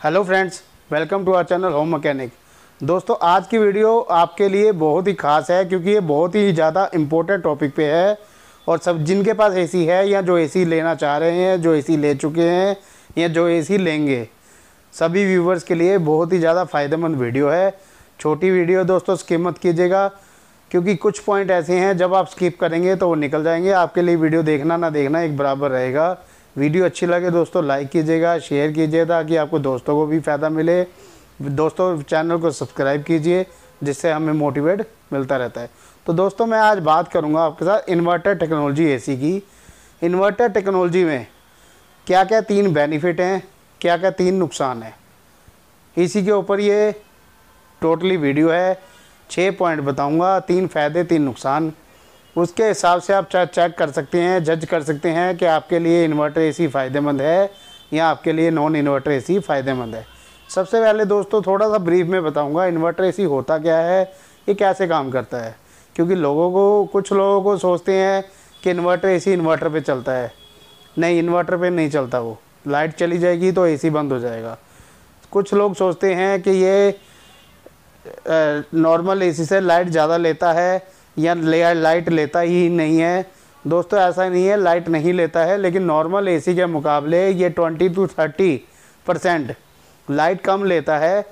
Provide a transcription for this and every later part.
Hello friends, welcome to our channel Home Mechanic. दोस्तों, आज की वीडियो आपके लिए बहुत ही ख़ास है क्योंकि ये बहुत ही ज़्यादा इम्पोर्टेंट टॉपिक पे है। और सब जिनके पास एसी है या जो एसी लेना चाह रहे हैं, जो एसी ले चुके हैं या जो एसी लेंगे, सभी व्यूवर्स के लिए बहुत ही ज़्यादा फ़ायदेमंद वीडियो है। छोटी वीडियो दोस्तों, स्किप मत कीजिएगा क्योंकि कुछ पॉइंट ऐसे हैं जब आप स्किप करेंगे तो वो निकल जाएंगे। आपके लिए वीडियो देखना ना देखना एक बराबर रहेगा। वीडियो अच्छी लगे दोस्तों लाइक कीजिएगा, शेयर कीजिए ताकि आपको दोस्तों को भी फ़ायदा मिले। दोस्तों, चैनल को सब्सक्राइब कीजिए जिससे हमें मोटिवेट मिलता रहता है। तो दोस्तों, मैं आज बात करूंगा आपके साथ इन्वर्टर टेक्नोलॉजी एसी की। इन्वर्टर टेक्नोलॉजी में क्या क्या 3 बेनिफिट हैं, क्या क्या 3 नुकसान हैं, इसी के ऊपर ये टोटली वीडियो है। 6 पॉइंट बताऊंगा, 3 फ़ायदे 3 नुकसान। उसके हिसाब से आप चेक कर सकते हैं, जज कर सकते हैं कि आपके लिए इन्वर्टर एसी फ़ायदेमंद है या आपके लिए नॉन इन्वर्टर एसी फ़ायदेमंद है। सबसे पहले दोस्तों, थोड़ा सा ब्रीफ में बताऊंगा इन्वर्टर एसी होता क्या है, ये कैसे काम करता है। क्योंकि कुछ लोगों को सोचते हैं कि इन्वर्टर एसी इन्वर्टर पे चलता है। नहीं, इन्वर्टर पे नहीं चलता। वो लाइट चली जाएगी तो एसी बंद हो जाएगा। कुछ लोग सोचते हैं कि ये नॉर्मल एसी से लाइट ज़्यादा लेता है या लाइट लेता ही नहीं है। दोस्तों, ऐसा नहीं है, लाइट नहीं लेता है, लेकिन नॉर्मल एसी के मुकाबले ये 20 to 30% लाइट कम लेता है।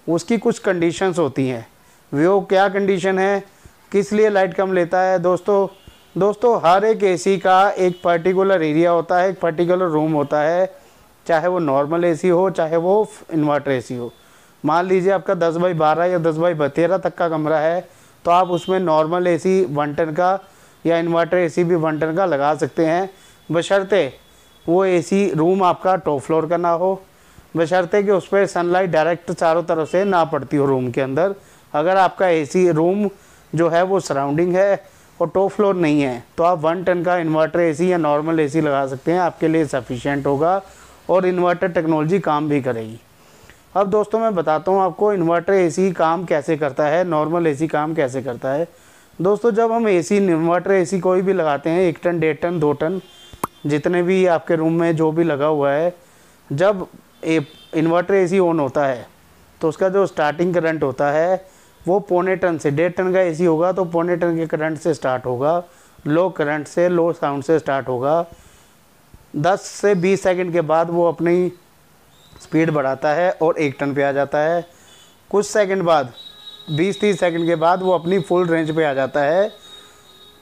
उसकी कुछ कंडीशंस होती हैं। वो क्या कंडीशन है, किस लिए लाइट कम लेता है? दोस्तों हर एक एसी का एक पर्टिकुलर एरिया होता है, एक पर्टिकुलर रूम होता है, चाहे वो नॉर्मल एसी हो चाहे वो इन्वर्टर एसी हो। मान लीजिए आपका 10x12 या 10x13 तक का कमरा है, तो आप उसमें नॉर्मल एसी 1 टन का या इन्वर्टर एसी भी 1 टन का लगा सकते हैं, बशर्ते वो एसी रूम आपका टॉप फ्लोर का ना हो, बशर्ते कि उस पर सनलाइट डायरेक्ट चारों तरफ से ना पड़ती हो रूम के अंदर। अगर आपका एसी रूम जो है वो सराउंडिंग है और टॉप फ्लोर नहीं है, तो आप 1 टन का इन्वर्टर एसी या नॉर्मल एसी लगा सकते हैं। आपके लिए सफिशिएंट होगा और इन्वर्टर टेक्नोलॉजी काम भी करेगी। अब दोस्तों, मैं बताता हूँ आपको इन्वर्टर एसी काम कैसे करता है, नॉर्मल एसी काम कैसे करता है। दोस्तों, जब हम एसी इन्वर्टर एसी कोई भी लगाते हैं, 1 टन 1.5 टन 2 टन जितने भी आपके रूम में जो भी लगा हुआ है, जब इन्वर्टर एसी ऑन होता है तो उसका जो स्टार्टिंग करंट होता है वो 0.25 टन से 1.5 टन का एसी होगा तो 0.25 टन के करंट से स्टार्ट होगा। लो करंट से, लो साउंड से स्टार्ट होगा। 10 से 20 सेकंड के बाद वो अपनी स्पीड बढ़ाता है और 1 टन पे आ जाता है। कुछ सेकंड बाद, 20-30 सेकंड के बाद वो अपनी फुल रेंज पे आ जाता है,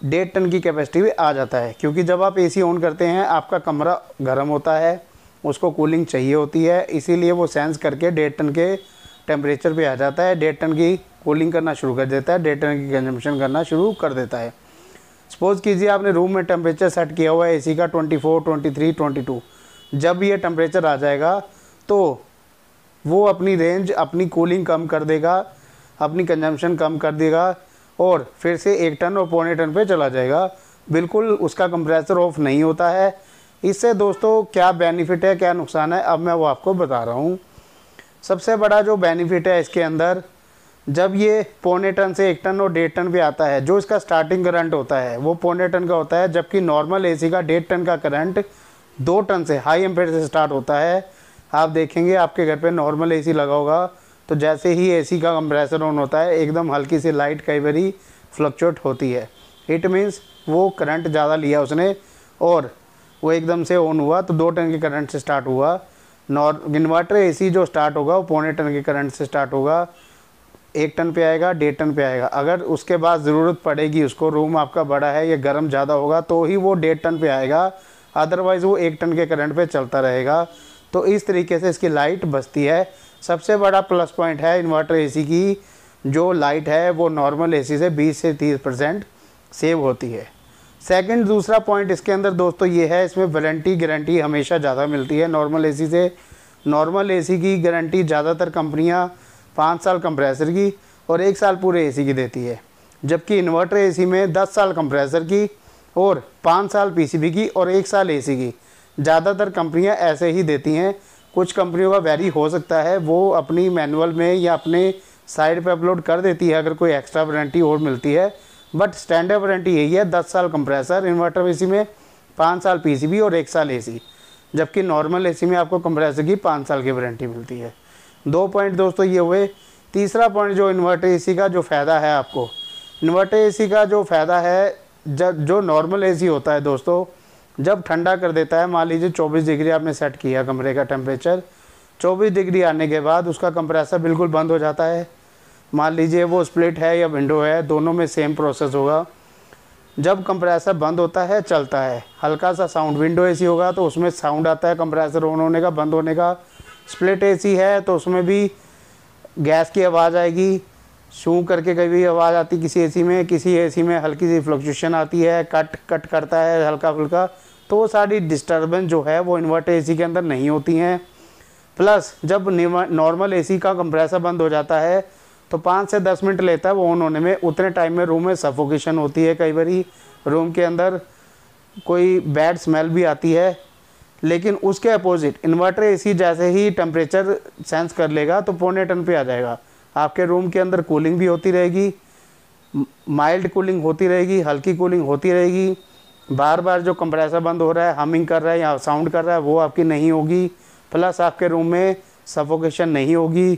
1.5 टन की कैपेसिटी पे आ जाता है। क्योंकि जब आप एसी ऑन करते हैं आपका कमरा गर्म होता है, उसको कूलिंग चाहिए होती है, इसीलिए वो सेंस करके 1.5 टन के टेम्परेचर पे आ जाता है, 1.5 टन की कूलिंग करना शुरू कर देता है, 1.5 टन की कंजम्पशन करना शुरू कर देता है। सपोज़ कीजिए आपने रूम में टेम्परेचर सेट किया हुआ है एसी का 24, 23, 22। जब ये टेम्परेचर आ जाएगा तो वो अपनी रेंज, अपनी कूलिंग कम कर देगा, अपनी कंजम्पशन कम कर देगा और फिर से 1 टन और 0.25 टन पे चला जाएगा। बिल्कुल उसका कंप्रेसर ऑफ नहीं होता है। इससे दोस्तों क्या बेनिफिट है, क्या नुकसान है, अब मैं वो आपको बता रहा हूँ। सबसे बड़ा जो बेनिफिट है इसके अंदर, जब ये 0.25 टन से 1 टन और 1.5 टन पे आता है, जो इसका स्टार्टिंग करंट होता है वो 0.25 टन का होता है, जबकि नॉर्मल एसी का 1.5 टन का करंट 2 टन से हाई एम्पेयर से स्टार्ट होता है। आप देखेंगे आपके घर पे नॉर्मल एसी लगा होगा तो जैसे ही एसी का कंप्रेसर ऑन होता है एकदम हल्की सी लाइट कई बारी फ्लक्चुएट होती है। इट मीन्स वो करंट ज़्यादा लिया उसने और वो एकदम से ऑन हुआ तो 2 टन के करंट से स्टार्ट हुआ। इन्वर्टर एसी जो स्टार्ट होगा वो 0.25 टन के करंट से स्टार्ट होगा, 1 टन पे आएगा, 1.5 टन पे आएगा। अगर उसके बाद ज़रूरत पड़ेगी, उसको रूम आपका बड़ा है या गर्म ज़्यादा होगा, तो ही वो 1.5 टन पे आएगा, अदरवाइज़ वो 1 टन के करंट पे चलता रहेगा। तो इस तरीके से इसकी लाइट बचती है। सबसे बड़ा प्लस पॉइंट है इन्वर्टर एसी की, जो लाइट है वो नॉर्मल एसी से 20 से 30% सेव होती है। सेकंड, दूसरा पॉइंट इसके अंदर दोस्तों ये है, इसमें वारंटी गारंटी हमेशा ज़्यादा मिलती है नॉर्मल एसी से। नॉर्मल एसी की गारंटी ज़्यादातर कंपनियां 5 साल कंप्रेसर की और 1 साल पूरे एसी की देती है, जबकि इन्वर्टर एसी में 10 साल कंप्रेसर की और 5 साल पीसीबी की और 1 साल एसी की ज़्यादातर कंपनियां ऐसे ही देती हैं। कुछ कंपनियों का वेरी हो सकता है, वो अपनी मैनुअल में या अपने साइड पे अपलोड कर देती है अगर कोई एक्स्ट्रा वारंटी और मिलती है, बट स्टैंडर्ड वारंटी यही है, 10 साल कंप्रेसर इन्वर्टर एसी में, 5 साल पीसीबी और 1 साल एसी। जबकि नॉर्मल एसी में आपको कंप्रेसर की 5 साल की वारंटी मिलती है। 2 पॉइंट दोस्तों ये हुए। तीसरा पॉइंट जो इन्वर्टर एसी का जो फ़ायदा है आपको, इन्वर्टर एसी का जो फ़ायदा है, जब जो नॉर्मल एसी होता है दोस्तों, जब ठंडा कर देता है, मान लीजिए 24 डिग्री आपने सेट किया कमरे का टेम्परेचर, 24 डिग्री आने के बाद उसका कंप्रेसर बिल्कुल बंद हो जाता है। मान लीजिए वो स्प्लिट है या विंडो है, दोनों में सेम प्रोसेस होगा। जब कंप्रेसर बंद होता है चलता है, हल्का सा साउंड, विंडो एसी होगा तो उसमें साउंड आता है कंप्रेसर ऑन होने का, बंद होने का। स्प्लिट एसी है तो उसमें भी गैस की आवाज़ आएगी, शू करके कभी आवाज़ आती किसी एसी में, किसी एसी में हल्की सी फ्लक्चुएशन आती है, कट कट करता है हल्का फुल्का। तो वो सारी डिस्टर्बेंस जो है वो इन्वर्टर एसी के अंदर नहीं होती हैं। प्लस जब नॉर्मल एसी का कंप्रेसर बंद हो जाता है तो 5 से 10 मिनट लेता है वो ऑन होने में। उतने टाइम में रूम में सफोकेशन होती है, कई बारी रूम के अंदर कोई बैड स्मेल भी आती है। लेकिन उसके अपोजिट इन्वर्टर एसी जैसे ही टेम्परेचर सेंस कर लेगा तो 0.25 टन पे आ जाएगा। आपके रूम के अंदर कूलिंग भी होती रहेगी, माइल्ड कूलिंग होती रहेगी, हल्की कूलिंग होती रहेगी। बार बार जो कंप्रेसर बंद हो रहा है, हमिंग कर रहा है या साउंड कर रहा है, वो आपकी नहीं होगी। प्लस आपके रूम में सफोकेशन नहीं होगी,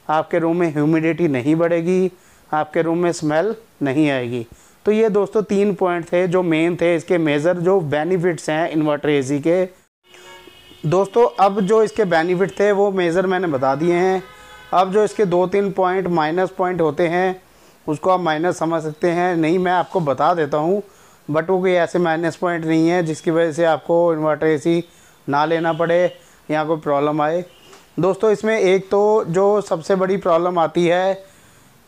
आपके रूम में ह्यूमिडिटी नहीं बढ़ेगी, आपके रूम में स्मेल नहीं आएगी। तो ये दोस्तों 3 पॉइंट थे जो मेन थे, इसके मेजर जो बेनिफिट्स हैं इन्वर्टर एसी के। दोस्तों अब जो इसके बेनिफिट थे वो मेजर मैंने बता दिए हैं। अब जो इसके 2-3 पॉइंट माइनस पॉइंट होते हैं उसको आप माइनस समझ सकते हैं, नहीं मैं आपको बता देता हूँ, बट वो कोई ऐसे माइनस पॉइंट नहीं है जिसकी वजह से आपको इन्वर्टर एसी ना लेना पड़े या कोई प्रॉब्लम आए। दोस्तों इसमें एक तो जो सबसे बड़ी प्रॉब्लम आती है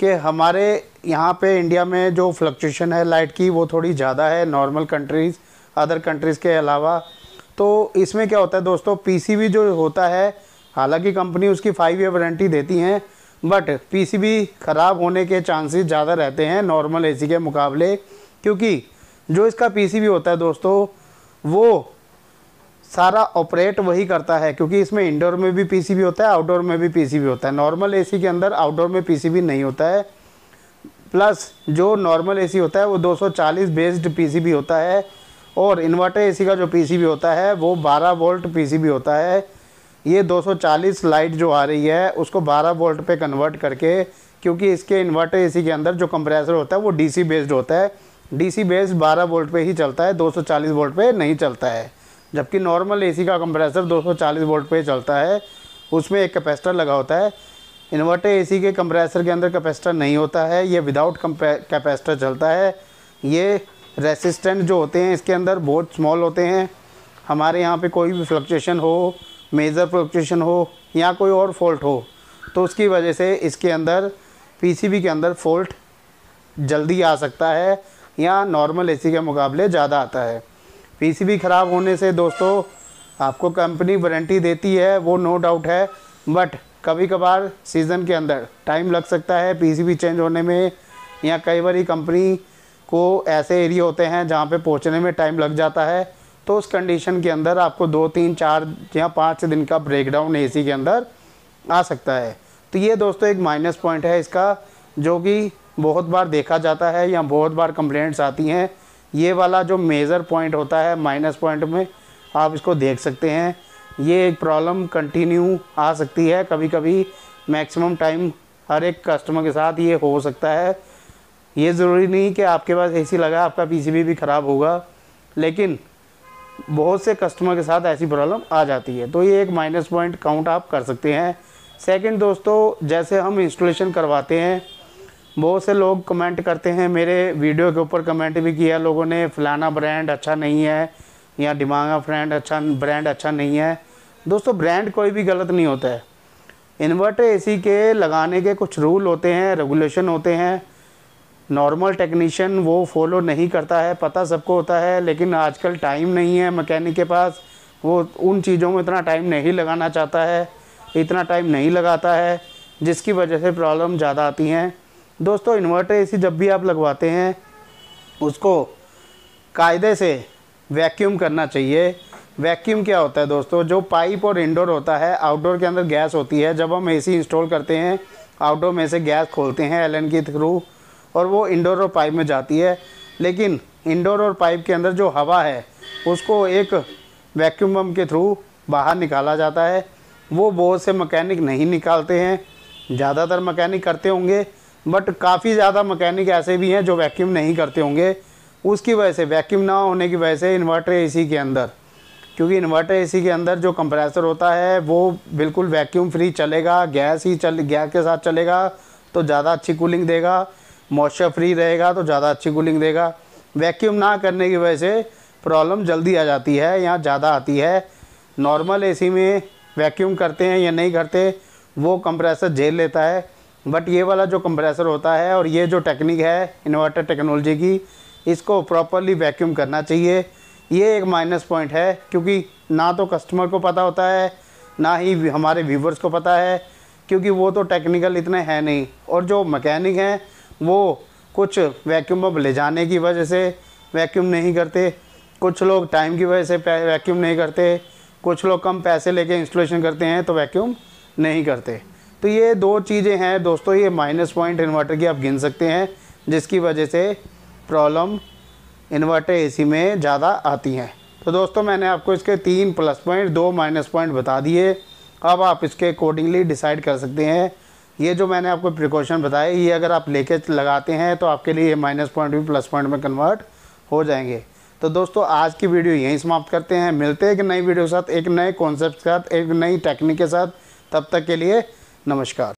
कि हमारे यहाँ पे इंडिया में जो फ्लक्चुएशन है लाइट की वो थोड़ी ज़्यादा है नॉर्मल कंट्रीज़, अदर कंट्रीज़ के अलावा। तो इसमें क्या होता है दोस्तों, पीसीबी जो होता है, हालांकि कंपनी उसकी 5 ईयर वारंटी देती हैं, बट पीसीबी ख़राब होने के चांसेस ज़्यादा रहते हैं नॉर्मल एसी के मुकाबले, क्योंकि जो इसका पीसीबी होता है दोस्तों वो सारा ऑपरेट वही करता है, क्योंकि इसमें इंडोर में भी पीसीबी होता है, आउटडोर में भी पीसीबी होता है। नॉर्मल एसी के अंदर आउटडोर में पीसीबी नहीं होता है। प्लस जो नॉर्मल एसी होता है वो 240 बेस्ड पीसीबी होता है, और इन्वर्टर एसी का जो पीसीबी होता है वो 12 वोल्ट पीसीबी होता है। ये 240 लाइट जो आ रही है उसको 12 वोल्ट पे कन्वर्ट करके, क्योंकि इसके इन्वर्टर एसी के अंदर जो कंप्रेसर होता है वो डीसी बेस्ड होता है, डीसी बेस्ड 12 वोल्ट पे ही चलता है, 240 वोल्ट पे नहीं चलता है। जबकि नॉर्मल एसी का कंप्रेसर 240 वोल्ट पे चलता है, उसमें एक कैपेसिटर लगा होता है। इन्वर्टर एसी के कंप्रेसर के अंदर कैपेसिटर नहीं होता है, ये विदाउट कैपेसिटर चलता है। ये रेसिस्टेंट जो होते हैं इसके अंदर बहुत स्मॉल होते हैं। हमारे यहाँ पे कोई भी फ्लक्चुएशन हो, मेजर फ्लक्चुएशन हो या कोई और फॉल्ट हो तो उसकी वजह से इसके अंदर पीसीबी के अंदर फॉल्ट जल्दी आ सकता है या नॉर्मल एसी के मुकाबले ज़्यादा आता है। पीसीबी ख़राब होने से दोस्तों आपको कंपनी वारंटी देती है, वो नो डाउट है, बट कभी कभार सीज़न के अंदर टाइम लग सकता है पीसीबी चेंज होने में, या कई बार कंपनी को ऐसे एरिया होते हैं जहाँ पे पहुँचने में टाइम लग जाता है। तो उस कंडीशन के अंदर आपको 2, 3, 4 या 5 दिन का ब्रेकडाउन एसी के अंदर आ सकता है। तो ये दोस्तों एक माइनस पॉइंट है इसका, जो कि बहुत बार देखा जाता है या बहुत बार कंप्लेंट्स आती हैं। ये वाला जो मेजर पॉइंट होता है माइनस पॉइंट में आप इसको देख सकते हैं। ये एक प्रॉब्लम कंटिन्यू आ सकती है, कभी कभी मैक्सिमम टाइम हर एक कस्टमर के साथ ये हो सकता है। ये ज़रूरी नहीं कि आपके पास एसी लगा आपका पीसीबी भी ख़राब होगा, लेकिन बहुत से कस्टमर के साथ ऐसी प्रॉब्लम आ जाती है। तो ये एक माइनस पॉइंट काउंट आप कर सकते हैं। सेकंड दोस्तों, जैसे हम इंस्टॉलेशन करवाते हैं, बहुत से लोग कमेंट करते हैं, मेरे वीडियो के ऊपर कमेंट भी किया लोगों ने, फ़लाना ब्रांड अच्छा नहीं है या डिमांगा ब्रांड अच्छा नहीं है। दोस्तों ब्रांड कोई भी गलत नहीं होता है। इन्वर्टर एसी के लगाने के कुछ रूल होते हैं, रेगुलेशन होते हैं, नॉर्मल टेक्नीशियन वो फॉलो नहीं करता है, पता सबको होता है, लेकिन आजकल टाइम नहीं है मैकेनिक के पास, वो उन चीज़ों में इतना टाइम नहीं लगाना चाहता है, इतना टाइम नहीं लगाता है, जिसकी वजह से प्रॉब्लम ज़्यादा आती हैं। दोस्तों इन्वर्टर एसी जब भी आप लगवाते हैं उसको कायदे से वैक्यूम करना चाहिए। वैक्यूम क्या होता है दोस्तों, जो पाइप और इंडोर होता है, आउटडोर के अंदर गैस होती है। जब हम एसी इंस्टॉल करते हैं आउटडोर में से गैस खोलते हैं एलन के थ्रू, और वो इंडोर और पाइप में जाती है। लेकिन इंडोर और पाइप के अंदर जो हवा है उसको एक वैक्यूम पम्प के थ्रू बाहर निकाला जाता है, वो बहुत से मैकेनिक नहीं निकालते हैं। ज़्यादातर मैकेनिक करते होंगे, बट काफ़ी ज़्यादा मैकेनिक ऐसे भी हैं जो वैक्यूम नहीं करते होंगे। उसकी वजह से, वैक्यूम ना होने की वजह से इन्वर्टर एसी के अंदर, क्योंकि इन्वर्टर एसी के अंदर जो कंप्रेसर होता है वो बिल्कुल वैक्यूम फ्री चलेगा, गैस के साथ चलेगा तो ज़्यादा अच्छी कूलिंग देगा, मॉइस्चर फ्री रहेगा तो ज़्यादा अच्छी कूलिंग देगा। वैक्यूम ना करने की वजह से प्रॉब्लम जल्दी आ जाती है या ज़्यादा आती है। नॉर्मल एसी में वैक्यूम करते हैं या नहीं करते वो कंप्रेसर झेल लेता है, बट ये वाला जो कंप्रेसर होता है और ये जो टेक्निक है इन्वर्टर टेक्नोलॉजी की, इसको प्रॉपरली वैक्यूम करना चाहिए। ये एक माइनस पॉइंट है, क्योंकि ना तो कस्टमर को पता होता है ना ही हमारे व्यूवर्स को पता है, क्योंकि वो तो टेक्निकल इतने हैं नहीं। और जो मैकेनिक हैं वो कुछ वैक्यूम अब ले जाने की वजह से वैक्यूम नहीं करते, कुछ लोग टाइम की वजह से वैक्यूम नहीं करते, कुछ लोग कम पैसे लेके इंस्टॉलेशन करते हैं तो वैक्यूम नहीं करते। तो ये दो चीज़ें हैं दोस्तों, ये माइनस पॉइंट इन्वर्टर की आप गिन सकते हैं जिसकी वजह से प्रॉब्लम इन्वर्टर एसी में ज़्यादा आती हैं। तो दोस्तों मैंने आपको इसके 3 प्लस पॉइंट 2 माइनस पॉइंट बता दिए। अब आप इसके अकॉर्डिंगली डिसाइड कर सकते हैं। ये जो मैंने आपको प्रिकॉशन बताए, ये अगर आप लेके लगाते हैं तो आपके लिए माइनस पॉइंट भी प्लस पॉइंट में कन्वर्ट हो जाएंगे। तो दोस्तों आज की वीडियो यहीं समाप्त करते हैं। मिलते हैं एक नई वीडियो के साथ, एक नए कॉन्सेप्ट के साथ, एक नई टेक्निक के साथ। तब तक के लिए नमस्कार।